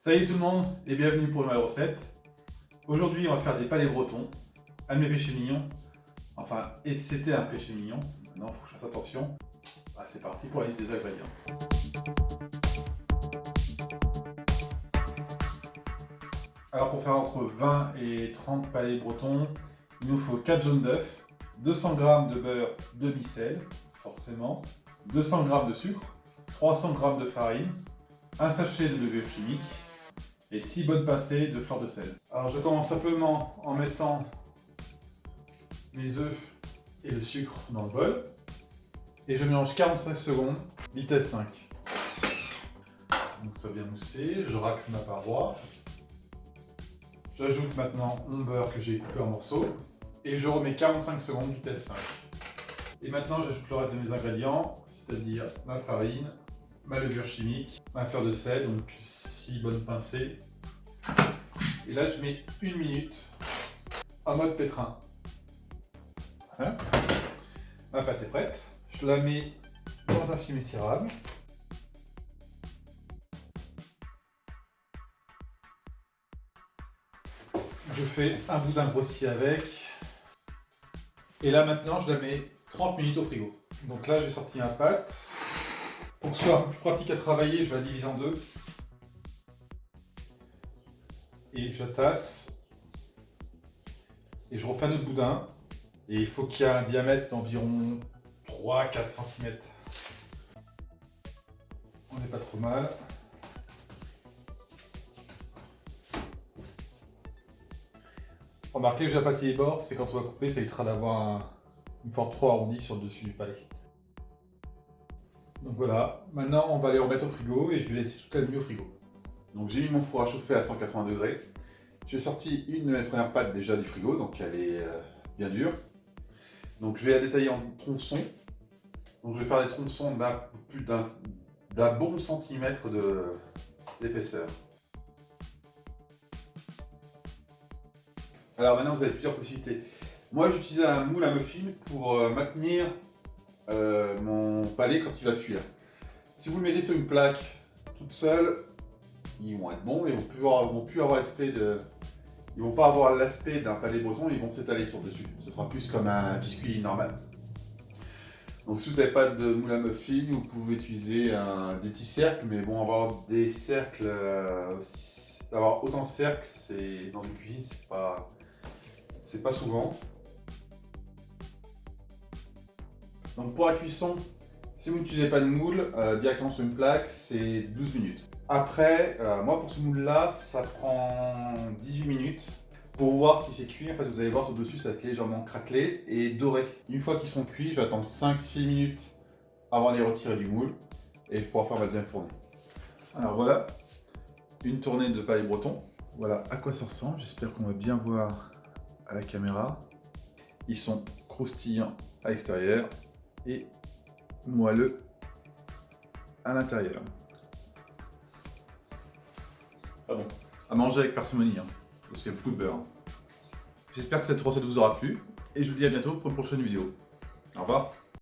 Salut tout le monde et bienvenue pour une nouvelle recette. Aujourd'hui on va faire des palais bretons, un de mes péchés mignons. Enfin, et c'était un péché mignon, maintenant il faut que je fasse attention. Ah, c'est parti pour la liste des ingrédients. Alors pour faire entre 20 et 30 palais bretons, il nous faut 4 jaunes d'œufs, 200 g de beurre demi-sel, forcément, 200 g de sucre, 300 g de farine, un sachet de levure chimique et 6 bonnes pincées de fleur de sel. Alors je commence simplement en mettant les œufs et le sucre dans le bol et je mélange 45 secondes, vitesse 5. Donc ça vient mousser, je racle ma paroi. J'ajoute maintenant mon beurre que j'ai coupé en morceaux et je remets 45 secondes, vitesse 5. Et maintenant j'ajoute le reste de mes ingrédients, c'est-à-dire ma farine, ma levure chimique, ma fleur de sel, donc 6 bonnes pincées. Et là je mets 1 minute en mode pétrin. Voilà. Ma pâte est prête. Je la mets dans un film étirable. Je fais un boudin grossier avec. Et là maintenant je la mets 30 minutes au frigo. Donc là j'ai sorti ma pâte. Pour que ce soit un peu plus pratique à travailler, je la divise en deux. Et je tasse. Et je refais un autre boudin. Et il faut qu'il y ait un diamètre d'environ 3-4 cm. On n'est pas trop mal. Remarquez que j'ai aplati les bords, c'est quand on va couper, ça évitera d'avoir une forme trop arrondie sur le dessus du palais. Donc voilà, maintenant on va les remettre au frigo et je vais laisser toute la nuit au frigo. Donc j'ai mis mon four à chauffer à 180 degrés. J'ai sorti une de mes premières pâtes déjà du frigo, donc elle est bien dure. Donc je vais la détailler en tronçons. Donc je vais faire des tronçons d'un bon centimètre d'épaisseur. Alors maintenant vous avez plusieurs possibilités. Moi j'utilisais un moule à muffins pour maintenir mon palais quand il va cuire. Si vous le mettez sur une plaque toute seule, ils vont être bons et ils vont plus avoir l'aspect de... Ils vont pas avoir l'aspect d'un palais breton, ils vont s'étaler sur le dessus. Ce sera plus comme un biscuit normal. Donc si vous n'avez pas de moule à muffins, vous pouvez utiliser des petits cercles, mais bon, avoir des cercles, avoir autant de cercles, c'est dans une cuisine, c'est pas souvent. Donc pour la cuisson, si vous n'utilisez pas de moule, directement sur une plaque, c'est 12 minutes. Après, moi pour ce moule là, ça prend 18 minutes. Pour voir si c'est cuit, en fait vous allez voir sur le dessus, ça va être légèrement craquelé et doré. Une fois qu'ils sont cuits, je vais attendre 5-6 minutes avant de les retirer du moule et je pourrai faire ma deuxième fournée. Alors voilà, une tournée de palais breton. Voilà à quoi ça ressemble, j'espère qu'on va bien voir à la caméra. Ils sont croustillants à l'extérieur et moelleux à l'intérieur. Ah bon, à manger avec parcimonie, hein, parce qu'il y a beaucoup de beurre. J'espère que cette recette vous aura plu et je vous dis à bientôt pour une prochaine vidéo. Au revoir.